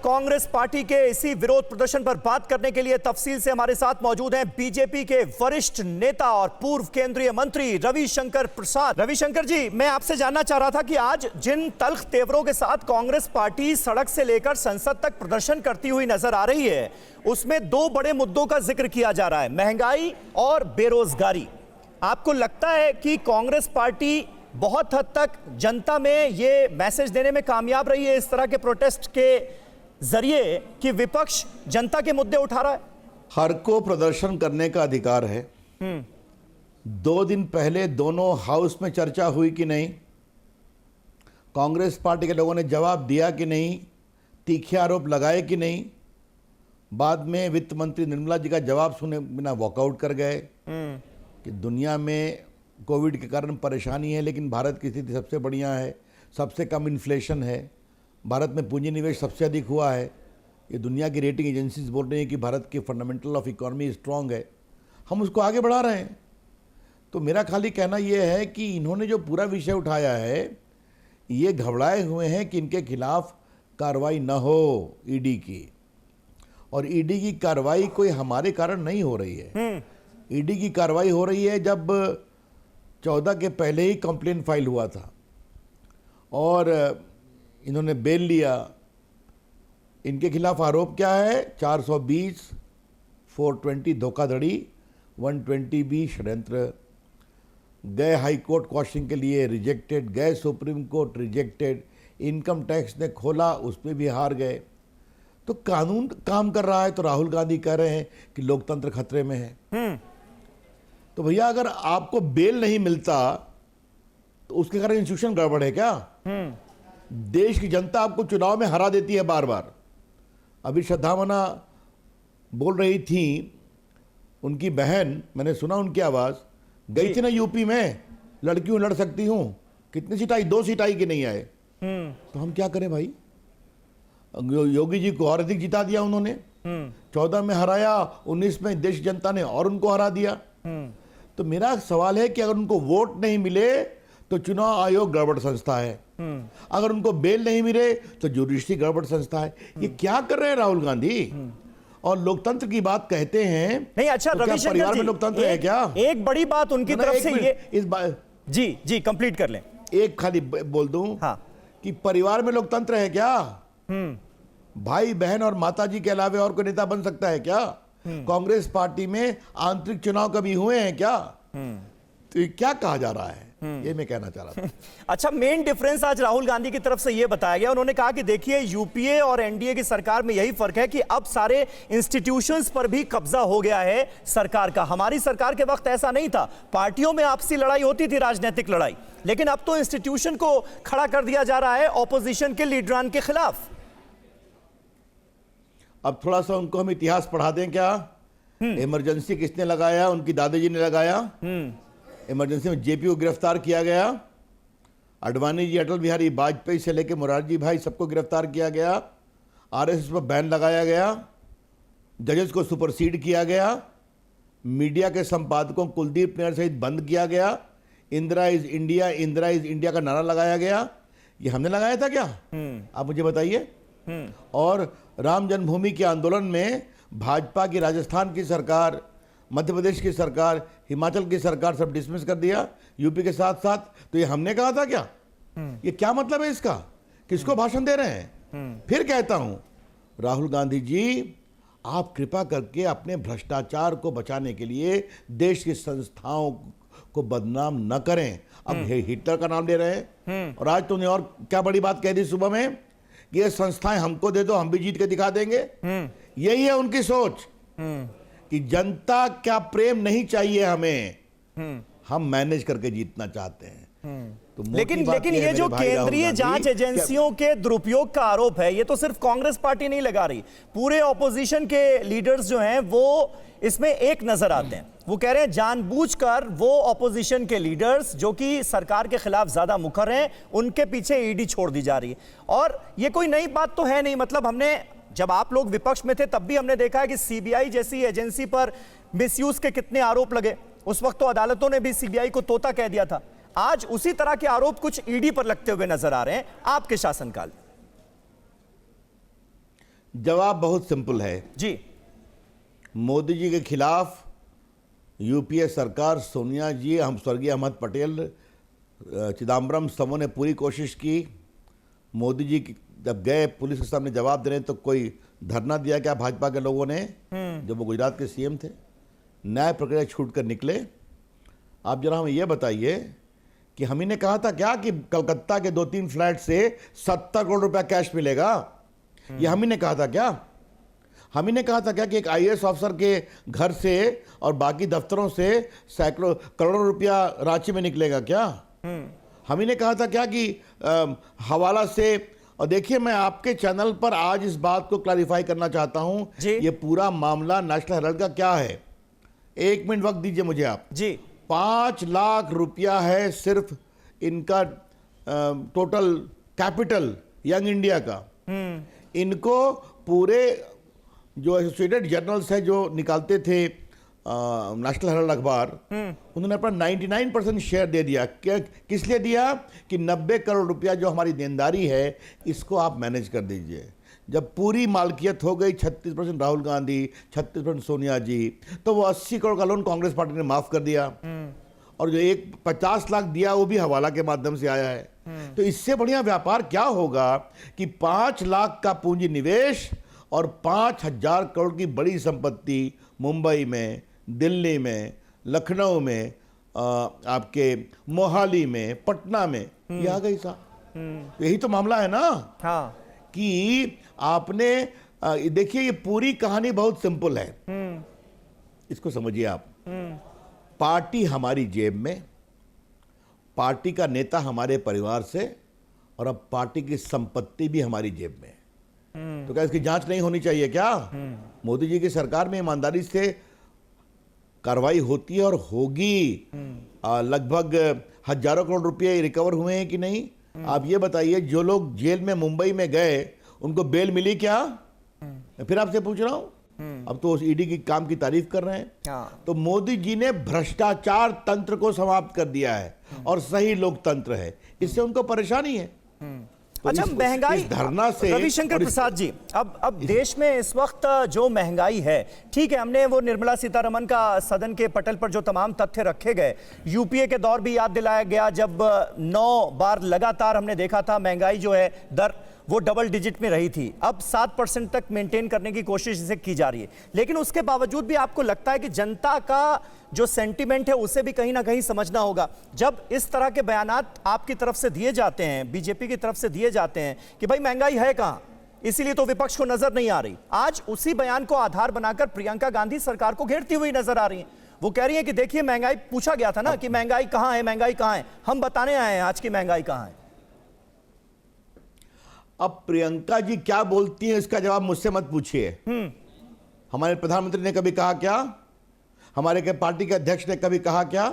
Congress party के इसी विरोध प्रदर्शन पर बात करने के लिए तफसील से हमारे साथ मौजूद हैं बीजेपी के वरिष्ठ नेता और पूर्व केंद्रीय मंत्री रविशंकर प्रसाद। रविशंकर जी, मैं आपसे जानना चाह रहा था कि आज जिन तल्ख तेवरों के साथ कांग्रेस पार्टी सड़क से लेकर संसद तक प्रदर्शन करती हुई नजर आ रही है, उसमें दो बड़े मुद्दों का जिक्र किया जा रहा है, महंगाई और बेरोजगारी। आपको लगता है कि कांग्रेस पार्टी बहुत हद तक जनता में ये मैसेज देने में कामयाब रही है इस तरह के प्रोटेस्ट के जरिए कि विपक्ष जनता के मुद्दे उठा रहा है? हर को प्रदर्शन करने का अधिकार है। 2 दिन पहले दोनों हाउस में चर्चा हुई कि नहीं? कांग्रेस पार्टी के लोगों ने जवाब दिया कि नहीं? तीखे आरोप लगाए कि नहीं? बाद में वित्त मंत्री निर्मला जी का जवाब सुने बिना वॉकआउट कर गए कि दुनिया में कोविड के कारण परेशानी है, लेकिन भारत की स्थिति सबसे बढ़िया है, सबसे कम इन्फ्लेशन है, भारत में पूंजी निवेश सबसे अधिक हुआ है। ये दुनिया की रेटिंग एजेंसीज बोल रही हैं कि भारत की फंडामेंटल ऑफ इकोनॉमी स्ट्रांग है। हम उसको आगे बढ़ा रहे हैं। तो मेरा खाली कहना ये है कि इन्होंने जो पूरा विषय उठाया है, ये घबराए हुए हैं कि इनके खिलाफ कार्रवाई न हो ईडी की। और ईडी की कार्रवाई कोई हमारे कारण नहीं हो रही है। ईडी की कार्रवाई हो रही है जब 14 के पहले ही कंप्लेन फाइल हुआ था और इन्होंने बेल लिया। इनके खिलाफ आरोप क्या है? 420, 420 धोखाधड़ी, 120B षड्यंत्र। गए हाई कोर्ट क्वेश्चन के लिए, रिजेक्टेड। गए supreme court, rejected. Income tax ने खोला, उस पर भी हार गए। तो कानून काम कर रहा है। तो राहुल गांधी कह रहे हैं कि लोकतंत्र खतरे में है। तो भैया, अगर आपको बेल नहीं मिलता तो उसके कारण इंस्टीट्यूशन गड़बड़ है क्या? देश की जनता आपको चुनाव में हरा देती है बार बार। अभी श्रद्धावना बोल रही थी, उनकी बहन, मैंने सुना उनकी आवाज, गई थी ना यूपी में, लड़की हूं, लड़ सकती हूं। कितनी सीट आई? 2 सीट आई कि नहीं आए? तो हम क्या करें भाई? योगी जी को और अधिक जिता दिया उन्होंने। 14 में हराया, 19 में देश जनता ने और उनको हरा दिया। तो मेरा सवाल है कि अगर उनको वोट नहीं मिले तो चुनाव आयोग गड़बड़ संस्था है। अगर उनको बेल नहीं मिले तो जुडिशरी गड़बड़ संस्था है। ये क्या कर रहे हैं राहुल गांधी? और लोकतंत्र की बात कहते हैं। नहीं, अच्छा तो रविशंकर परिवार जी, में लोकतंत्र है क्या? एक बड़ी बात उनकी तरफ से ये इस बात जी कंप्लीट कर लें। एक खाली बोल दूं कि परिवार में लोकतंत्र है क्या? भाई बहन और माता जी के अलावा और कोई नेता बन सकता है क्या? कांग्रेस पार्टी में आंतरिक चुनाव कभी हुए हैं क्या? तो ये क्या कहा जा रहा है? ये मैं कहना चाह रहा था। अच्छा, मेन डिफरेंस आज राहुल गांधी की तरफ से ये बताया गया। उन्होंने कहा कि देखिए, यूपीए और एनडीए की सरकार में यही फर्क है कि अब सारे इंस्टीट्यूशंस पर भी कब्जा हो गया है सरकार का। हमारी सरकार के वक्त ऐसा नहीं था। पार्टियों में आपसी लड़ाई होती थी, राजनीतिक लड़ाई, लेकिन अब तो इंस्टीट्यूशन को खड़ा कर दिया जा रहा है ऑपोजिशन के लीडरान के खिलाफ। अब थोड़ा सा उनको हम इतिहास पढ़ा दें क्या? इमरजेंसी किसने लगाया? उनकी दादाजी ने लगाया। इमरजेंसी में जेपी को गिरफ्तार किया गया। अडवाणी जी, अटल बिहारी वाजपेयी से लेकर मोरारजी भाई, सबको गिरफ्तार किया गया। आरएसएस पर बैन लगाया गया। जजेस को सुपरसीड किया गया। मीडिया के संपादकों कुलदीप नैयर सहित बंद किया गया। Indira is India, Indira is India का नारा लगाया गया। ये हमने लगाया था क्या? आप मुझे बताइए। और राम जन्मभूमि के आंदोलन में भाजपा की राजस्थान की सरकार, मध्य प्रदेश की सरकार, हिमाचल की सरकार सब डिसमिस कर दिया यूपी के साथ साथ। तो ये हमने कहा था क्या? ये क्या मतलब है इसका? किसको भाषण दे रहे हैं? फिर कहता हूं, राहुल गांधी जी, आप कृपा करके अपने भ्रष्टाचार को बचाने के लिए देश की संस्थाओं को बदनाम न करें। अब हिटलर का नाम ले रहे हैं। और आज तुमने और क्या बड़ी बात कह दी सुबह में, ये संस्थाएं हमको दे दो, हम भी जीत के दिखा देंगे। यही है उनकी सोच कि जनता क्या प्रेम नहीं चाहिए हमें, हम मैनेज करके जीतना चाहते हैं। तो लेकिन ये जो केंद्रीय जांच एजेंसियों के दुरुपयोग का आरोप है, ये तो सिर्फ कांग्रेस पार्टी नहीं लगा रही। पूरे ऑपोजिशन के लीडर्स जो हैं वो इसमें एक नजर आते हैं। वो कह रहे हैं जानबूझकर वो ऑपोजिशन के लीडर्स जो कि सरकार के खिलाफ ज्यादा मुखर हैं, उनके पीछे ईडी छोड़ दी जा रही है। और ये कोई नई बात तो है नहीं। मतलब हमने, जब आप लोग विपक्ष में थे तब भी हमने देखा है कि सीबीआई जैसी एजेंसी पर मिसयूज के कितने आरोप लगे। उस वक्त तो अदालतों ने भी सीबीआई को तोता कह दिया था। आज उसी तरह के आरोप कुछ ईडी पर लगते हुए नजर आ रहे हैं आपके शासनकाल। जवाब बहुत सिंपल है। जी। मोदी जी के खिलाफ यूपीए सरकार, सोनिया जी, हम स्वर्गीय अहमद पटेल, चिदम्बरम, सबों ने पूरी कोशिश की। मोदी जी जब गए पुलिस के सामने जवाब देने तो कोई धरना दिया क्या भाजपा के लोगों ने, जब वो गुजरात के सीएम थे? न्याय प्रक्रिया छूट कर निकले। आप जरा हमें यह बताइए कि हम ही ने कहा था क्या कि कलकत्ता के 2-3 फ्लैट से 70 करोड़ रुपया कैश मिलेगा? ये हम ही ने कहा था क्या? हम ही ने कहा था क्या कि एक आईएएस ऑफिसर के घर से और बाकी दफ्तरों से सैकड़ों करोड़ों रुपया रांची में निकलेगा क्या? हम ही ने कहा था क्या कि हवाला से? और देखिए, मैं आपके चैनल पर आज इस बात को क्लैरिफाई करना चाहता हूं, ये पूरा मामला नेशनल हेराल्ड का क्या है। 1 मिनट वक्त दीजिए मुझे आप। जी। 5 लाख रुपया है सिर्फ इनका टोटल कैपिटल यंग इंडिया का। इनको पूरे जो एसोसिएटेड जर्नल्स है जो निकालते थे नेशनल हेराल्ड अखबार, उन्होंने अपना 99% शेयर दे दिया। किस लिए दिया? कि 90 करोड़ रुपया जो हमारी देनदारी है इसको आप मैनेज कर दीजिए। जब पूरी मालकियत हो गई 36% राहुल गांधी, 36% सोनिया जी, तो वो 80 करोड़ का लोन कांग्रेस पार्टी ने माफ कर दिया। और जो 50 लाख दिया वो भी हवाला के माध्यम से आया है। तो इससे बढ़िया व्यापार क्या होगा कि 5 लाख का पूंजी निवेश और 5000 करोड़ की बड़ी संपत्ति मुंबई में, दिल्ली में, लखनऊ में, आपके मोहाली में, पटना में, ये आ गई साहब। यही तो मामला है ना। हाँ। कि आपने देखिए, ये पूरी कहानी बहुत सिंपल है। इसको समझिए आप। पार्टी हमारी जेब में, पार्टी का नेता हमारे परिवार से, और अब पार्टी की संपत्ति भी हमारी जेब में। तो क्या इसकी जांच नहीं होनी चाहिए क्या? मोदी जी की सरकार में ईमानदारी से कार्रवाई होती है और होगी। लगभग हजारों करोड़ रुपए रिकवर हुए हैं कि नहीं? आप ये बताइए, जो लोग जेल में मुंबई में गए उनको बेल मिली क्या? फिर आपसे पूछ रहा हूं। अब तो उस ईडी की काम की तारीफ कर रहे हैं। तो मोदी जी ने भ्रष्टाचार तंत्र को समाप्त कर दिया है और सही लोकतंत्र है। इससे उनको परेशानी है। तो अच्छा, महंगाई, धरना से रविशंकर प्रसाद जी, अब देश में इस वक्त जो महंगाई है, ठीक है, हमने वो निर्मला सीतारमण का सदन के पटल पर जो तमाम तथ्य रखे गए, यूपीए के दौर भी याद दिलाया गया जब 9 बार लगातार हमने देखा था महंगाई जो है दर वो डबल डिजिट में रही थी। अब 7% तक मेंटेन करने की कोशिश इसे की जा रही है। लेकिन उसके बावजूद भी आपको लगता है कि जनता का जो सेंटीमेंट है उसे भी कहीं ना कहीं समझना होगा। जब इस तरह के बयानात आपकी तरफ से दिए जाते हैं, बीजेपी की तरफ से दिए जाते हैं कि भाई महंगाई है कहां, इसीलिए तो विपक्ष को नजर नहीं आ रही। आज उसी बयान को आधार बनाकर प्रियंका गांधी सरकार को घेरती हुई नजर आ रही है। वो कह रही है कि देखिए, महंगाई पूछा गया था ना कि महंगाई कहां है, महंगाई कहां है, हम बताने आए हैं आज की महंगाई कहां है। अब प्रियंका जी क्या बोलती है इसका जवाब मुझसे मत पूछिए। हमारे प्रधानमंत्री ने कभी कहा क्या? हमारे के पार्टी के अध्यक्ष ने कभी कहा क्या?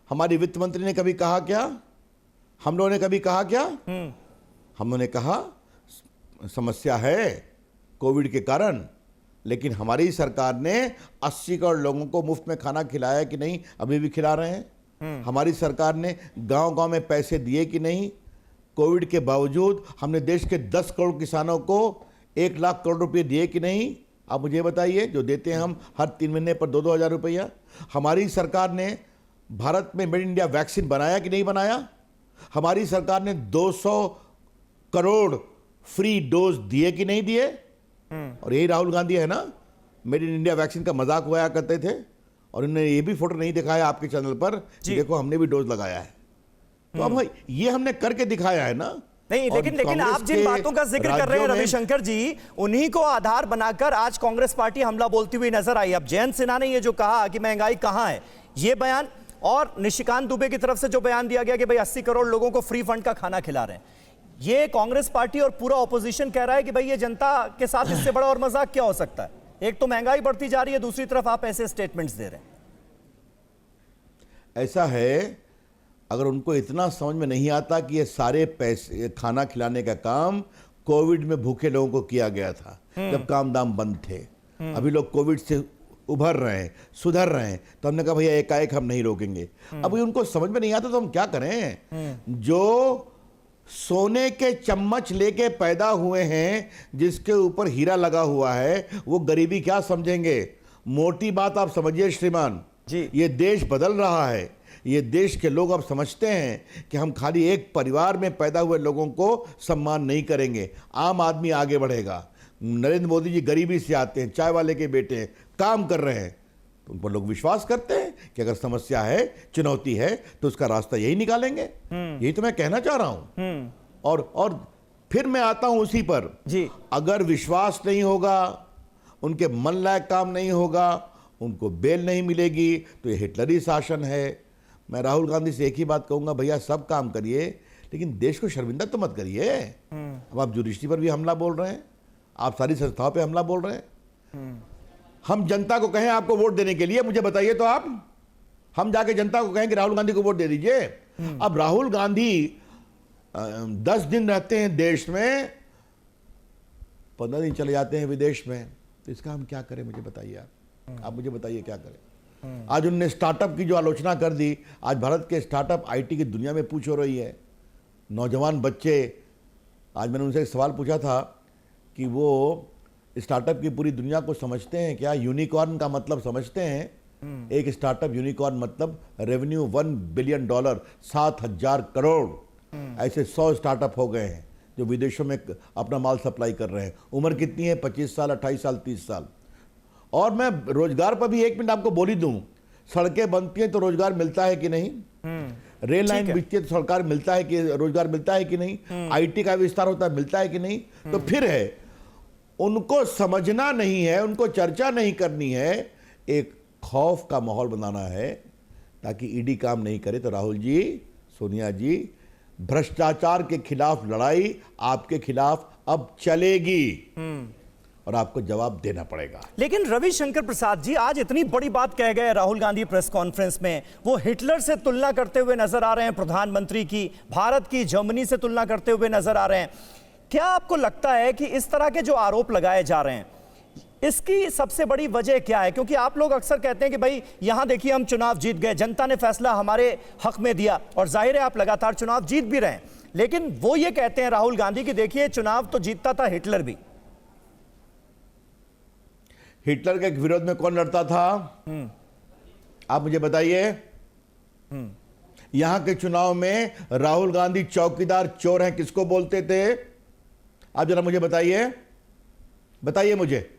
हमारी वित्त मंत्री ने कभी कहा क्या? हम लोगों ने कभी कहा क्या? हम लोगों ने कहा समस्या है कोविड के कारण, लेकिन हमारी सरकार ने 80 करोड़ लोगों को मुफ्त में खाना खिलाया कि नहीं? अभी भी खिला रहे हैं। हमारी सरकार ने गांव-गांव में पैसे दिए कि नहीं? कोविड के बावजूद हमने देश के 10 करोड़ किसानों को 1 लाख करोड़ रुपए दिए कि नहीं? आप मुझे बताइए, जो देते हैं हम हर 3 महीने पर 2-2 हज़ार रुपया। हमारी सरकार ने भारत में मेड इन इंडिया वैक्सीन बनाया कि नहीं बनाया? हमारी सरकार ने 200 करोड़ फ्री डोज दिए कि नहीं दिए? और यही राहुल गांधी है ना, मेड इन इंडिया वैक्सीन का मजाक उड़ाया करते थे, और उन्होंने ये भी फोटो नहीं दिखाया आपके चैनल पर कि देखो हमने भी डोज लगाया है। तो अब भाई ये हमने करके दिखाया है ना। नहीं, लेकिन आप जिन बातों का जिक्र कर रहे हैं रविशंकर जी, उन्हीं को आधार बनाकर आज कांग्रेस पार्टी हमला बोलती हुई नजर आई। अब जयंत सिन्हा ने ये जो कहा कि महंगाई कहां है, ये बयान, और निशिकांत दुबे की तरफ से जो बयान दिया गया कि भाई 80 करोड़ लोगों को फ्री फंड का खाना खिला रहे हैं, ये कांग्रेस पार्टी और पूरा ऑपोजिशन कह रहा है कि भाई ये जनता के साथ इससे बड़ा और मजाक क्या हो सकता है। एक तो महंगाई बढ़ती जा रही है, दूसरी तरफ आप ऐसे स्टेटमेंट्स दे रहे हैं। ऐसा है, अगर उनको इतना समझ में नहीं आता कि ये सारे पैसे खाना खिलाने का काम कोविड में भूखे लोगों को किया गया था, जब काम दाम बंद थे। अभी लोग कोविड से उभर रहे हैं, सुधर रहे हैं, तो हमने कहा भैया एकाएक हम नहीं रोकेंगे। अभी उनको समझ में नहीं आता तो हम क्या करें? जो सोने के चम्मच लेके पैदा हुए हैं, जिसके ऊपर हीरा लगा हुआ है, वो गरीबी क्या समझेंगे? मोटी बात आप समझिए श्रीमान जी। ये देश बदल रहा है। ये देश के लोग अब समझते हैं कि हम खाली एक परिवार में पैदा हुए लोगों को सम्मान नहीं करेंगे, आम आदमी आगे बढ़ेगा। नरेंद्र मोदी जी गरीबी से आते हैं, चाय वाले के बेटे हैं, काम कर रहे हैं, तो उन पर लोग विश्वास करते हैं कि अगर समस्या है, चुनौती है, तो उसका रास्ता यही निकालेंगे। यही तो मैं कहना चाह रहा हूं। और फिर मैं आता हूं उसी पर जी। अगर विश्वास नहीं होगा, उनके मन लायक काम नहीं होगा, उनको बेल नहीं मिलेगी, तो ये हिटलरी शासन है। मैं राहुल गांधी से एक ही बात कहूंगा, भैया सब काम करिए, लेकिन देश को शर्मिंदा तो मत करिए। अब आप जुडिशरी पर भी हमला बोल रहे हैं, आप सारी संस्थाओं पे हमला बोल रहे हैं। हम जनता को कहें आपको वोट देने के लिए, मुझे बताइए तो आप, हम जाके जनता को कहें कि राहुल गांधी को वोट दे दीजिए। अब राहुल गांधी 10 दिन रहते हैं देश में, 15 दिन चले जाते हैं विदेश में, तो इसका हम क्या करें? मुझे बताइए आप मुझे बताइए क्या करें। आज उनने स्टार्टअप की जो आलोचना कर दी, आज भारत के स्टार्टअप आईटी की दुनिया में पूछ हो रही है। नौजवान बच्चे, आज मैंने उनसे एक सवाल पूछा था कि वो स्टार्टअप की पूरी दुनिया को समझते हैं क्या? यूनिकॉर्न का मतलब समझते हैं? एक स्टार्टअप यूनिकॉर्न मतलब रेवेन्यू $1 बिलियन, 7,000 करोड़। ऐसे 100 स्टार्टअप हो गए हैं जो विदेशों में अपना माल सप्लाई कर रहे हैं। उम्र कितनी है? 25 साल, 28 साल, 30 साल। और मैं रोजगार पर भी 1 मिनट आपको बोल ही दूं, सड़कें बनती हैं तो रोजगार मिलता है कि नहीं? रेल लाइन बिकती है तो सरकार मिलता है कि रोजगार मिलता है कि नहीं? आईटी का विस्तार होता है, मिलता है कि नहीं? तो फिर है, उनको समझना नहीं है, उनको चर्चा नहीं करनी है, एक खौफ का माहौल बनाना है ताकि ईडी काम नहीं करे। तो राहुल जी, सोनिया जी, भ्रष्टाचार के खिलाफ लड़ाई आपके खिलाफ अब चलेगी और आपको जवाब देना पड़ेगा। लेकिन रविशंकर प्रसाद जी, आज इतनी बड़ी बात कह गए राहुल गांधी प्रेस कॉन्फ्रेंस में, वो हिटलर से तुलना करते हुए नजर आ रहे हैं, प्रधानमंत्री की, भारत की जर्मनी से तुलना करते हुए नजर आ रहे हैं। क्या आपको लगता है कि इस तरह के जो आरोप लगाए जा रहे हैं, इसकी सबसे बड़ी वजह क्या है? क्योंकि आप लोग अक्सर कहते हैं कि भाई यहां देखिए हम चुनाव जीत गए, जनता ने फैसला हमारे हक में दिया, और जाहिर है आप लगातार चुनाव जीत भी रहे हैं, लेकिन वो ये कहते हैं राहुल गांधी की देखिए चुनाव तो जीतता था हिटलर भी। हिटलर के विरोध में कौन लड़ता था? आप मुझे बताइए। यहां के चुनाव में राहुल गांधी चौकीदार चोर हैं किसको बोलते थे? आप जरा मुझे बताइए, बताइए मुझे।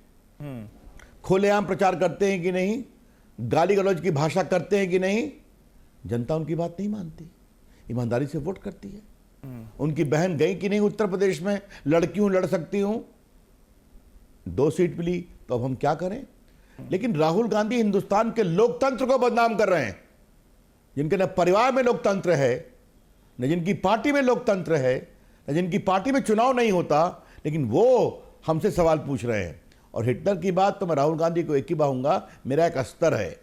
खुलेआम प्रचार करते हैं कि नहीं? गाली गलौज की भाषा करते हैं कि नहीं? जनता उनकी बात नहीं मानती, ईमानदारी से वोट करती है। उनकी बहन गई कि नहीं उत्तर प्रदेश में? लड़की हूं, लड़ सकती हूं, 2 सीट मिली, तो अब हम क्या करें? लेकिन राहुल गांधी हिंदुस्तान के लोकतंत्र को बदनाम कर रहे हैं, जिनके न परिवार में लोकतंत्र है, न जिनकी पार्टी में लोकतंत्र है, न जिनकी पार्टी में चुनाव नहीं होता, लेकिन वो हमसे सवाल पूछ रहे हैं। और हिटलर की बात तो मैं राहुल गांधी को एक ही कहूंगा, मेरा एक अस्तर है।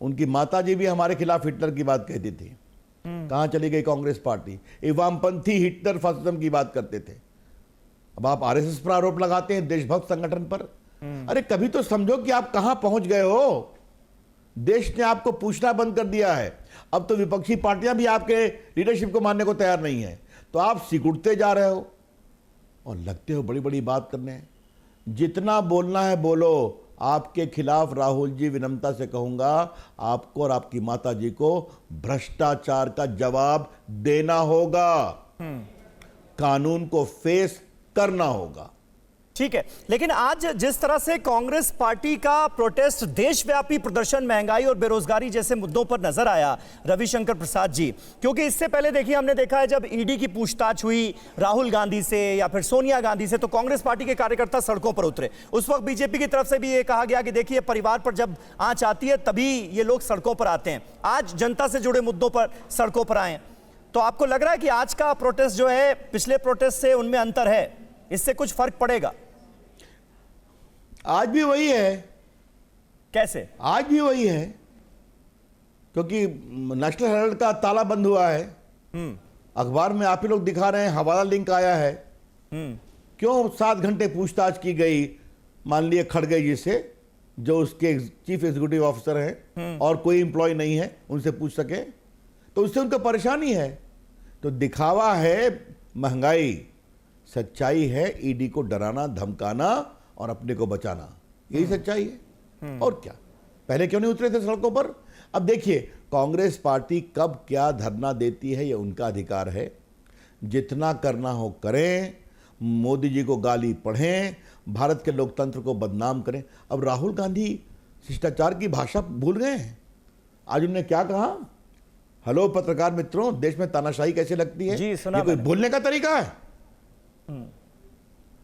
उनकी माताजी भी हमारे खिलाफ हिटलर की बात कहती थी। कहां चली गई कांग्रेस पार्टी? ये वामपंथी हिटलर फासिज्म की बात करते थे। अब आप आरएसएस पर आरोप लगाते हैं, देशभक्त संगठन पर। अरे कभी तो समझो कि आप कहां पहुंच गए हो। देश ने आपको पूछना बंद कर दिया है। अब तो विपक्षी पार्टियां भी आपके लीडरशिप को मानने को तैयार नहीं है, तो आप सिकुड़ते जा रहे हो और लगते हो बड़ी बड़ी बात करने। जितना बोलना है बोलो। आपके खिलाफ राहुल जी, विनम्रता से कहूंगा, आपको और आपकी माता जी को भ्रष्टाचार का जवाब देना होगा, कानून को फेस करना होगा। ठीक है, लेकिन आज जिस तरह से कांग्रेस पार्टी का प्रोटेस्ट, देशव्यापी प्रदर्शन, महंगाई और बेरोजगारी जैसे मुद्दों पर नजर आया रविशंकर प्रसाद जी, क्योंकि इससे पहले देखिए हमने देखा है जब ईडी की पूछताछ हुई राहुल गांधी से या फिर सोनिया गांधी से, तो कांग्रेस पार्टी के कार्यकर्ता सड़कों पर उतरे। उस वक्त बीजेपी की तरफ से भी ये कहा गया कि देखिए परिवार पर जब आंच आती है तभी ये लोग सड़कों पर आते हैं। आज जनता से जुड़े मुद्दों पर सड़कों पर आए, तो आपको लग रहा है कि आज का प्रोटेस्ट जो है पिछले प्रोटेस्ट से उनमें अंतर है, इससे कुछ फर्क पड़ेगा? आज भी वही है। कैसे? आज भी वही है, क्योंकि नेशनल हेराल्ड का ताला बंद हुआ है। अखबार में आप ही लोग दिखा रहे हैं, हवाला लिंक आया है। क्यों 7 घंटे पूछताछ की गई, मान लिए खड़गे जी से, जो उसके चीफ एग्जीक्यूटिव ऑफिसर हैं और कोई एम्प्लॉय नहीं है उनसे पूछ सके, तो उससे उनको परेशानी है। तो दिखावा है महंगाई, सच्चाई है ईडी को डराना, धमकाना और अपने को बचाना, यही सच्चाई है। और क्या, पहले क्यों नहीं उतरे थे सड़कों पर? अब देखिए, कांग्रेस पार्टी कब क्या धरना देती है ये उनका अधिकार है। जितना करना हो करें, मोदी जी को गाली पढ़ें, भारत के लोकतंत्र को बदनाम करें। अब राहुल गांधी शिष्टाचार की भाषा भूल गए हैं। आज उन्होंने क्या कहा? हेलो पत्रकार मित्रों, देश में तानाशाही कैसे लगती है? जी, सुना ये कोई मैंने। बोलने का तरीका है?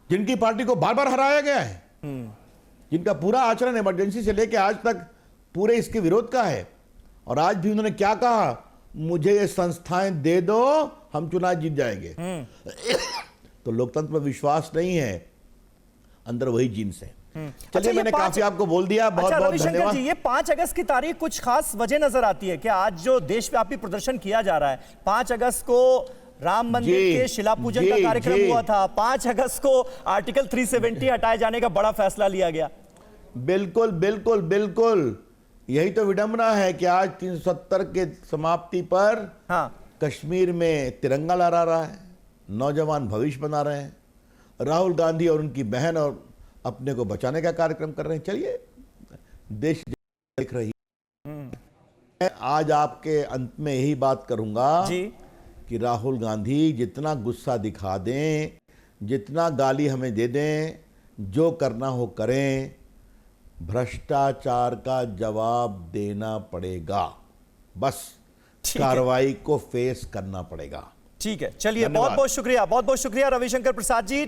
जिनकी पार्टी को बार बार हराया गया है, जिनका पूरा आचरण इमरजेंसी से लेकर आज तक पूरे इसके विरोध का है, और आज भी उन्होंने क्या कहा? मुझे ये संस्थाएं दे दो, हम चुनाव जीत जाएंगे। तो लोकतंत्र में विश्वास नहीं है, अंदर वही जीन्स है। चलिए, अच्छा, ये मैंने 5 काफी आपको बोल दिया। बहुत अच्छा बहुत रविशंकर धन्यवाद। जी, ये 5 अगस्त की तारीख कुछ खास वजह नजर आती है क्या? आज जो देशव्यापी प्रदर्शन किया जा रहा है, 5 अगस्त को राम मंदिर जी, के शिला पूजन जी, का कार्यक्रम जी। हुआ था, 5 अगस्त को आर्टिकल 370 हटाए जाने का बड़ा फैसला लिया गया। बिल्कुल बिल्कुल बिल्कुल, यही तो विडंबना है कि आज 370 के समाप्ति पर हाँ, कश्मीर में तिरंगा लहरा रहा है, नौजवान भविष्य बना रहे हैं, राहुल गांधी और उनकी बहन और अपने को बचाने का कार्यक्रम कर रहे हैं। चलिए, देश देख रही है। मैं आज आपके अंत में यही बात करूंगा जी, कि राहुल गांधी जितना गुस्सा दिखा दें, जितना गाली हमें दे दें, जो करना हो करें, भ्रष्टाचार का जवाब देना पड़ेगा। बस ठीक है। कार्रवाई को फेस करना पड़ेगा। ठीक है। चलिए, धन्यवाद। बहुत बहुत शुक्रिया रविशंकर प्रसाद जी।